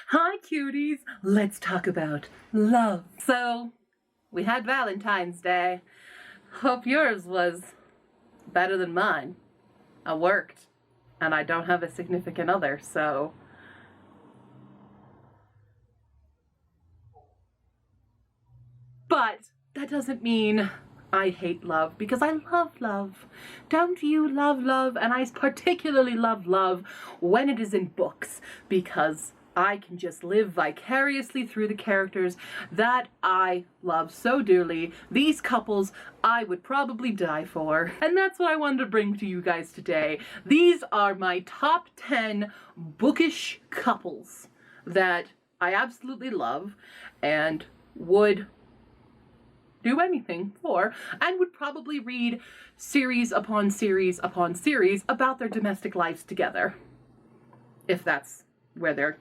Hi cuties, let's talk about love. So, we had Valentine's Day. Hope yours was better than mine. I worked, and I don't have a significant other, so... But that doesn't mean I hate love, because I love love. Don't you love love? And I particularly love love when it is in books, because I can just live vicariously through the characters that I love so dearly. These couples I would probably die for. And that's what I wanted to bring to you guys today. These are my top 10 bookish couples that I absolutely love and would do anything for, and would probably read series upon series upon series about their domestic lives together, if that's where their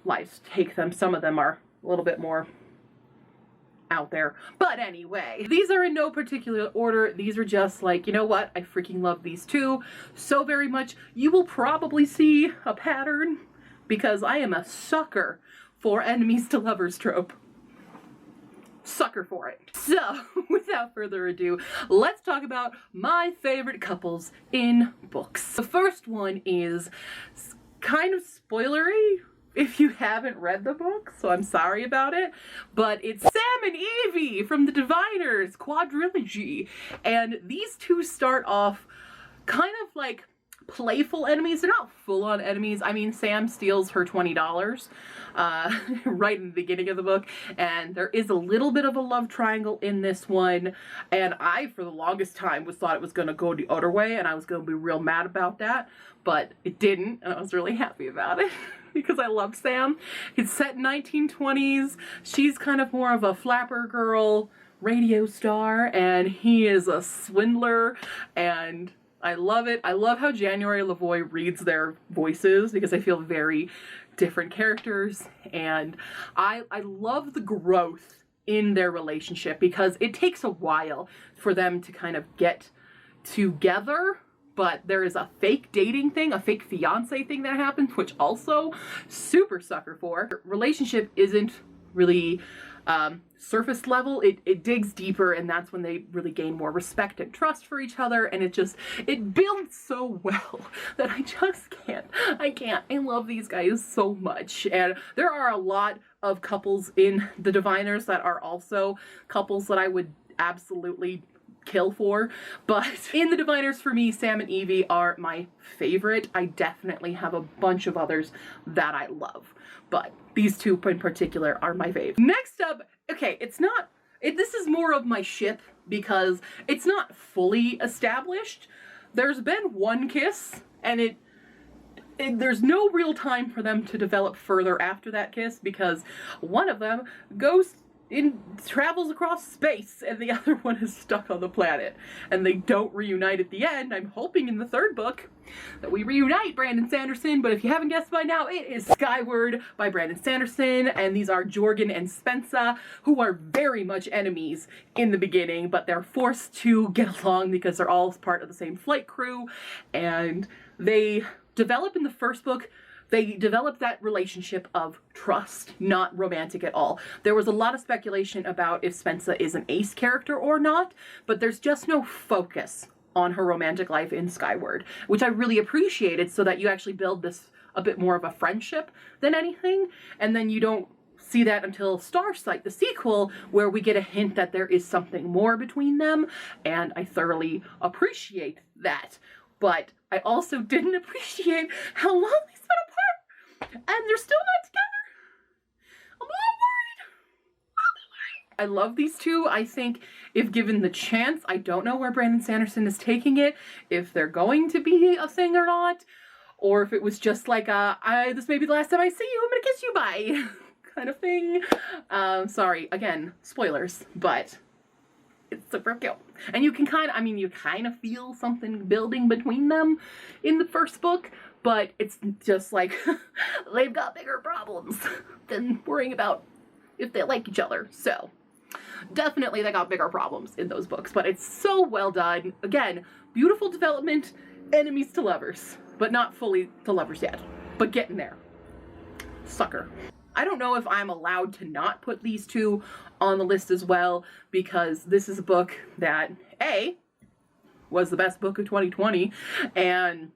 lives take them. Some of them are a little bit more out there. But anyway, these are in no particular order. These are just like, you know what? I freaking love these two so very much. You will probably see a pattern because I am a sucker for enemies to lovers trope. Sucker for it. So, without further ado, let's talk about my favorite couples in books. The first one is kind of spoilery if you haven't read the book, so I'm sorry about it, but it's Sam and Evie from the Diviners Quadrilogy, and these two start off kind of like playful enemies. They're not full-on enemies. I mean, Sam steals her $20 right in the beginning of the book, and there is a little bit of a love triangle in this one, and I, for the longest time, thought it was going to go the other way, and I was going to be real mad about that, but it didn't, and I was really happy about it. Because I love Sam. It's set in 1920s. She's kind of more of a flapper girl radio star, and he is a swindler, and I love it. I love how January Lavoie reads their voices because I feel very different characters, and I love the growth in their relationship because it takes a while for them to kind of get together. But there is a fake dating thing, a fake fiance thing that happens, which also super sucker for. Relationship isn't really surface level. It digs deeper, and that's when they really gain more respect and trust for each other, and it builds so well that I just can't. I love these guys so much. And there are a lot of couples in the Diviners that are also couples that I would absolutely kill for, but in the Diviners, for me, Sam and Evie are my favorite. I definitely have a bunch of others that I love, but these two in particular are my fave. Next up, okay, this is more of my ship because it's not fully established. There's been one kiss, and there's no real time for them to develop further after that kiss because one of them travels across space and the other one is stuck on the planet, and they don't reunite at the end. I'm hoping in the third book that we reunite Brandon Sanderson, but if you haven't guessed by now, it is Skyward by Brandon Sanderson, and these are Jorgen and Spensa, who are very much enemies in the beginning, but they're forced to get along because they're all part of the same flight crew, and they develop in the first book. They developed that relationship of trust, not romantic at all. There was a lot of speculation about if Spensa is an ace character or not, but there's just no focus on her romantic life in Skyward, which I really appreciated, so that you actually build this a bit more of a friendship than anything, and then you don't see that until Starsight, the sequel, where we get a hint that there is something more between them, and I thoroughly appreciate that. But I also didn't appreciate how long they spent apart, and they're still not together. I'm a little worried. I love these two. I think if given the chance, I don't know where Brandon Sanderson is taking it, if they're going to be a thing or not, or if it was just like this may be the last time I see you, I'm gonna kiss you, bye, kind of thing. Sorry, again, spoilers, but it's super cute. And you can you kind of feel something building between them in the first book, but it's just like, they've got bigger problems than worrying about if they like each other. So, definitely they got bigger problems in those books, but it's so well done. Again, beautiful development, enemies to lovers, but not fully to lovers yet, but getting there. Sucker. I don't know if I'm allowed to not put these two on the list as well, because this is a book that, A, was the best book of 2020, and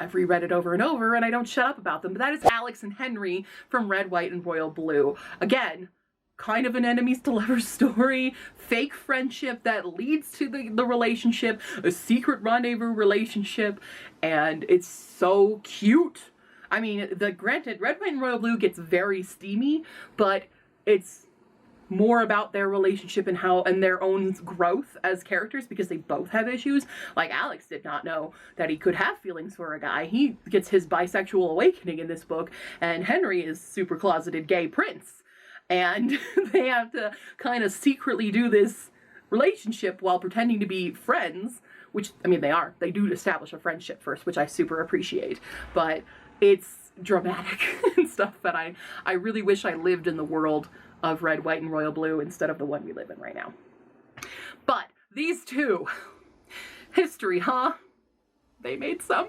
I've reread it over and over, and I don't shut up about them. But that is Alex and Henry from Red, White, and Royal Blue. Again, kind of an enemies to lovers story, fake friendship that leads to the relationship, a secret rendezvous relationship, and it's so cute. I mean, granted, Red, White, and Royal Blue gets very steamy, but it's more about their relationship and their own growth as characters, because they both have issues. Like, Alex did not know that he could have feelings for a guy. He gets his bisexual awakening in this book, and Henry is super closeted gay prince. And they have to kind of secretly do this relationship while pretending to be friends, which, I mean, they are. They do establish a friendship first, which I super appreciate. But it's dramatic and stuff that I really wish I lived in the world of Red, White, and Royal Blue instead of the one we live in right now. But these two, history, huh? They made some.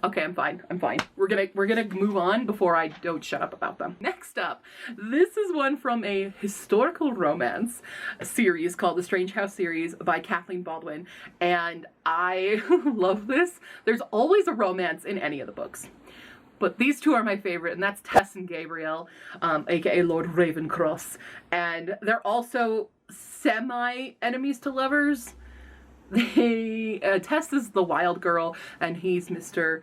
Okay, I'm fine. We're gonna move on before I don't shut up about them. Next up, this is one from a historical romance series called the Strange House series by Kathleen Baldwin, and I love this. There's always a romance in any of the books, but these two are my favorite, and that's Tess and Gabriel, aka Lord Ravencross, and they're also semi-enemies to lovers. Tess is the wild girl, and he's Mr.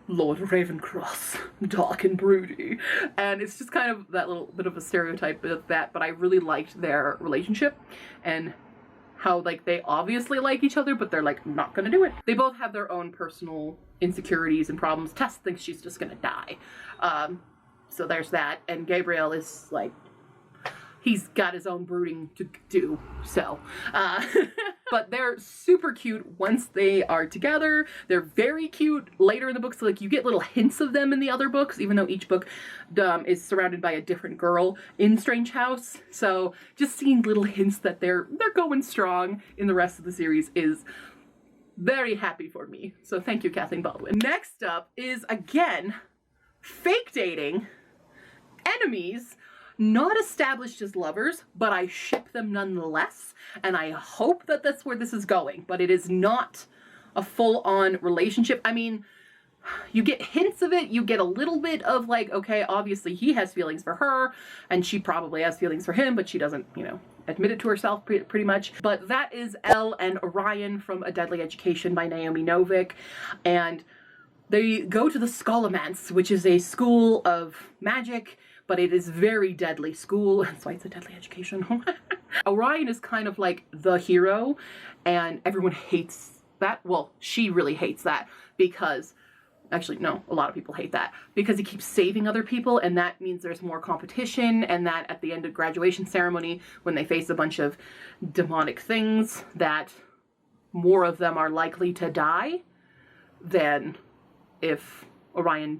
Lord Ravencross, dark and broody. And it's just kind of that little bit of a stereotype of that, but I really liked their relationship and how, like, they obviously like each other, but they're, like, not gonna do it. They both have their own personal insecurities and problems. Tess thinks she's just gonna die. So there's that. And Gabriel is, like, he's got his own brooding to do, so. But they're super cute once they are together. They're very cute later in the book, so like you get little hints of them in the other books, even though each book is surrounded by a different girl in Strange House. So just seeing little hints that they're going strong in the rest of the series is very happy for me. So thank you, Kathleen Baldwin. Next up is, again, fake dating, enemies, not established as lovers, but I ship them nonetheless, and I hope that that's where this is going, but it is not a full-on relationship. I mean, you get hints of it, you get a little bit of like, okay, obviously he has feelings for her, and she probably has feelings for him, but she doesn't, you know, admit it to herself pretty much. But that is Elle and Orion from A Deadly Education by Naomi Novik, and they go to the Scholomance, which is a school of magic, but it is very deadly school. That's why it's a deadly education. Orion is kind of like the hero, and everyone hates that. Well, she really hates that because, actually, no, a lot of people hate that because he keeps saving other people, and that means there's more competition, and that at the end of graduation ceremony, when they face a bunch of demonic things, that more of them are likely to die than if Orion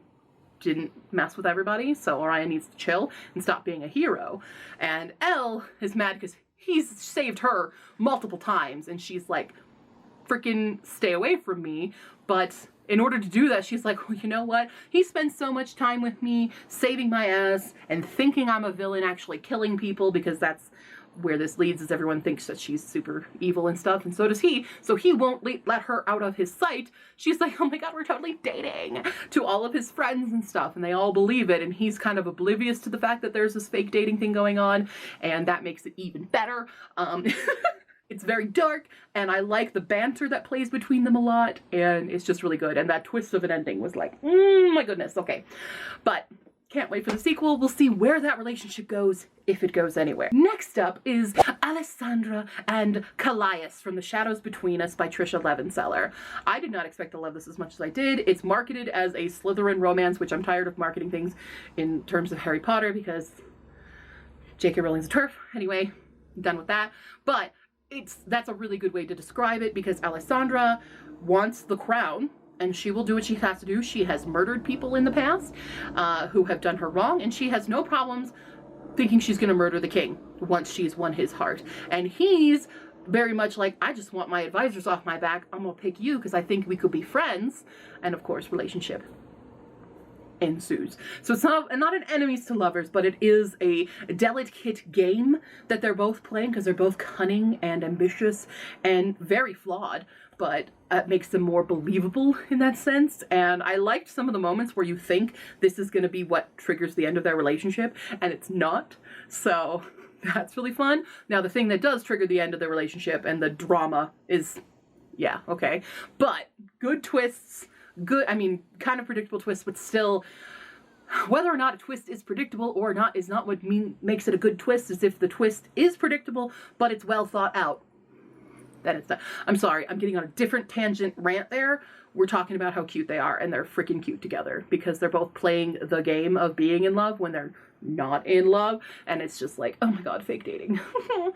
didn't mess with everybody. So Orion needs to chill and stop being a hero. And Elle is mad because he's saved her multiple times, and she's like, freaking stay away from me. But in order to do that, she's like, well, you know what? He spends so much time with me, saving my ass, and thinking I'm a villain, actually killing people, because that's where this leads, is everyone thinks that she's super evil and stuff, and so does he, so he won't let her out of his sight. She's like, oh my god, we're totally dating, to all of his friends and stuff, and they all believe it, and he's kind of oblivious to the fact that there's this fake dating thing going on, and that makes it even better. It's very dark, and I like the banter that plays between them a lot, and it's just really good, and that twist of an ending was like, my goodness, okay. But can't wait for the sequel. We'll see where that relationship goes, if it goes anywhere. Next up is Alessandra and Callias from The Shadows Between Us by Trisha Levenseller. I did not expect to love this as much as I did. It's marketed as a Slytherin romance, which I'm tired of marketing things in terms of Harry Potter because J.K. Rowling's a TERF. Anyway, I'm done with that. But that's a really good way to describe it, because Alessandra wants the crown, and she will do what she has to do. She has murdered people in the past who have done her wrong, and she has no problems thinking she's going to murder the king once she's won his heart. And he's very much like, I just want my advisors off my back. I'm going to pick you because I think we could be friends. And of course, relationship. ensues. So it's not an enemies to lovers, but it is a delicate game that they're both playing because they're both cunning and ambitious and very flawed, but it makes them more believable in that sense. And I liked some of the moments where you think this is going to be what triggers the end of their relationship, and it's not. So that's really fun. Now, the thing that does trigger the end of the relationship and the drama is, yeah, okay. But good twists, kind of predictable twists, but still, whether or not a twist is predictable or not is not what makes it a good twist, is if the twist is predictable, but it's well thought out. I'm sorry, I'm getting on a different tangent rant there. We're talking about how cute they are, and they're freaking cute together because they're both playing the game of being in love when they're not in love, and it's just like, oh my god, fake dating.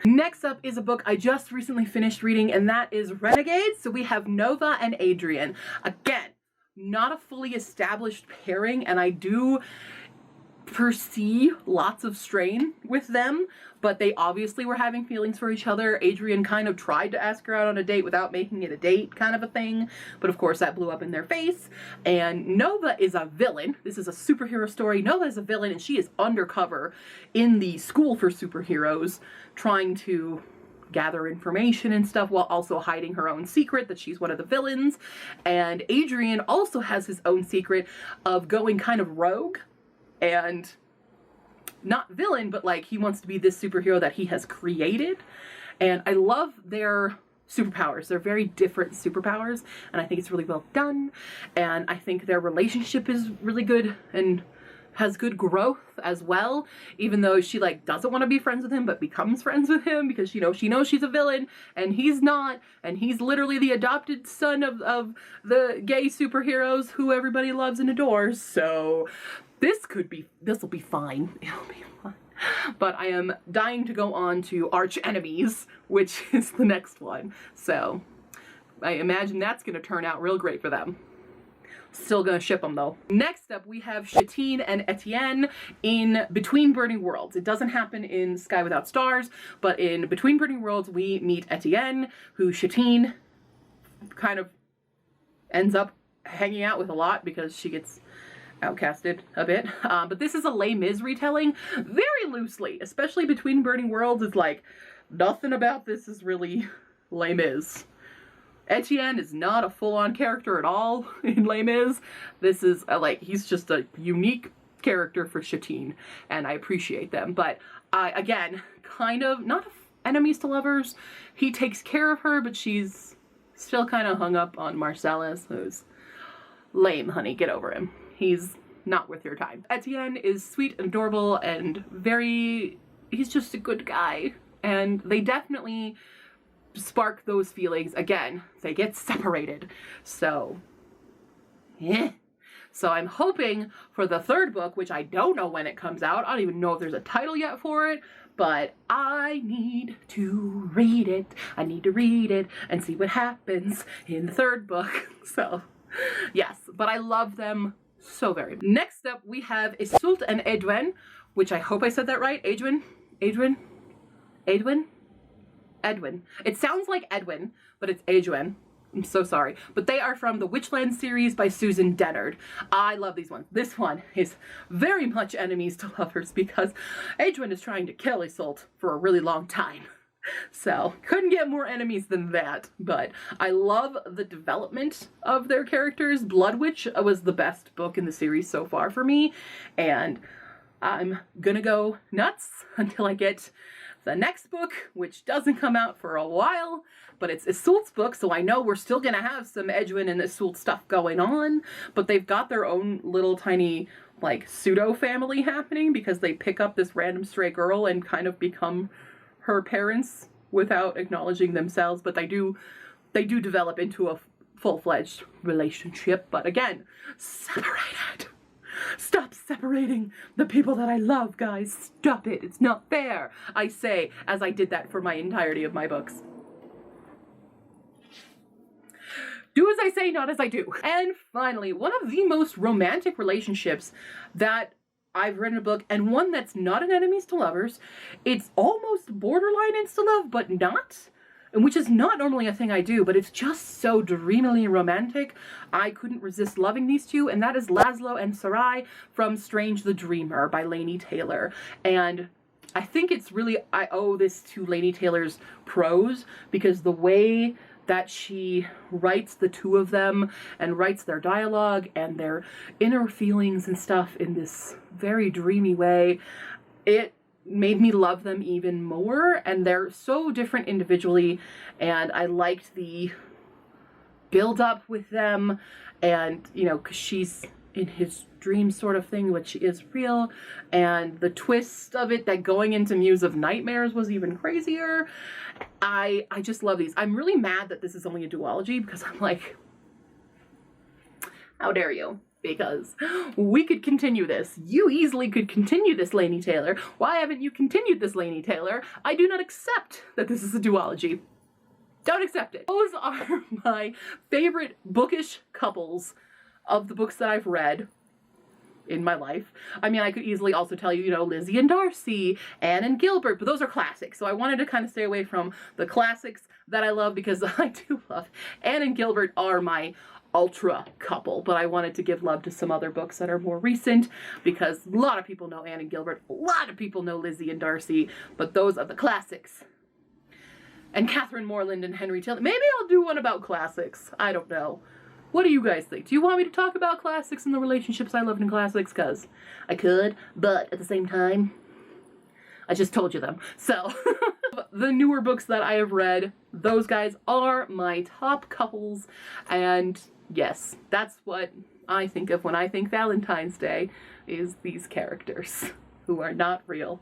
Next up is a book I just recently finished reading, and that is Renegade. So we have Nova and Adrian. Again, not a fully established pairing, and I do foresee lots of strain with them, but they obviously were having feelings for each other. Adrian kind of tried to ask her out on a date without making it a date, kind of a thing, but of course that blew up in their face. And Nova is a villain. This is a superhero story. Nova is a villain, and she is undercover in the school for superheroes, trying to gather information and stuff while also hiding her own secret that she's one of the villains. And Adrian also has his own secret of going kind of rogue and not villain, but like he wants to be this superhero that he has created. And I love their superpowers. They're very different superpowers, and I think it's really well done. And I think their relationship is really good and has good growth as well, even though she like doesn't want to be friends with him but becomes friends with him because she knows she's a villain and he's not, and he's literally the adopted son of the gay superheroes who everybody loves and adores. So this will be fine. It'll be fine. But I am dying to go on to Arch Enemies, which is the next one. So I imagine that's going to turn out real great for them. Still gonna ship them though. Next up, we have Sophie and Etienne in Between Burning Worlds. It doesn't happen in Sky Without Stars, but in Between Burning Worlds, we meet Etienne, who Sophie kind of ends up hanging out with a lot because she gets outcasted a bit. But this is a Les Mis retelling, very loosely, especially Between Burning Worlds is like, nothing about this is really Les Mis. Etienne is not a full-on character at all in Les Mis. This is, he's just a unique character for Sophie, and I appreciate them. But, again, kind of, not enemies to lovers. He takes care of her, but she's still kind of hung up on Marcellus, who's lame, honey. Get over him. He's not worth your time. Etienne is sweet and adorable and he's just a good guy. And they definitely spark those feelings. Again, they get separated. So, yeah. So I'm hoping for the third book, which I don't know when it comes out. I don't even know if there's a title yet for it, but I need to read it. I need to read it and see what happens in the third book. So, yes, but I love them so very much. Next up, we have Sophie and Etienne, which I hope I said that right. Edwin. It sounds like Edwin, but it's Adrian. I'm so sorry. But they are from the Witchland series by Susan Dennard. I love these ones. This one is very much enemies to lovers because Adrian is trying to kill Isolde for a really long time. So, couldn't get more enemies than that. But I love the development of their characters. Blood Witch was the best book in the series so far for me. And I'm gonna go nuts until I get the next book, which doesn't come out for a while, but it's Isolde's book, so I know we're still going to have some Edwin and Isolde stuff going on, but they've got their own little tiny, pseudo-family happening because they pick up this random stray girl and kind of become her parents without acknowledging themselves, but they do develop into a full-fledged relationship, but again, separated. Stop separating the people that I love, guys. Stop it. It's not fair. I say, as I did that for my entirety of my books. Do as I say, not as I do. And finally, one of the most romantic relationships that I've read in a book, and one that's not an enemies to lovers. It's almost borderline insta-love, but not. and which is not normally a thing I do, but it's just so dreamily romantic. I couldn't resist loving these two, and that is Laszlo and Sarai from Strange the Dreamer by Laini Taylor. And I think it's really, I owe this to Laini Taylor's prose, because the way that she writes the two of them and writes their dialogue and their inner feelings and stuff in this very dreamy way, it made me love them even more. And they're so different individually, and I liked the build up with them, and you know, because she's in his dream sort of thing, which is real, and the twist of it that going into Muse of Nightmares was even crazier. I just love these. I'm really mad that this is only a duology, because I'm like, how dare you? Because we could continue this. You easily could continue this, Laini Taylor. Why haven't you continued this, Laini Taylor? I do not accept that this is a duology. Don't accept it. Those are my favorite bookish couples of the books that I've read in my life. I mean, I could easily also tell you, you know, Lizzie and Darcy, Anne and Gilbert, but those are classics. So I wanted to kind of stay away from the classics that I love, because I do love Anne and Gilbert are my ultra couple, but I wanted to give love to some other books that are more recent, because a lot of people know Anne and Gilbert, a lot of people know Lizzie and Darcy, but those are the classics. And Catherine Morland and Henry Tilney. Maybe I'll do one about classics. I don't know. What do you guys think? Do you want me to talk about classics and the relationships I loved in classics? Because I could, but at the same time, I just told you them. So, the newer books that I have read, those guys are my top couples. And yes, that's what I think of when I think Valentine's Day, is these characters who are not real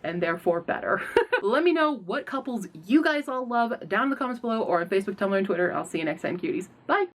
and therefore better. Let me know what couples you guys all love down in the comments below, or on Facebook, Tumblr, and Twitter. I'll see you next time, cuties. Bye!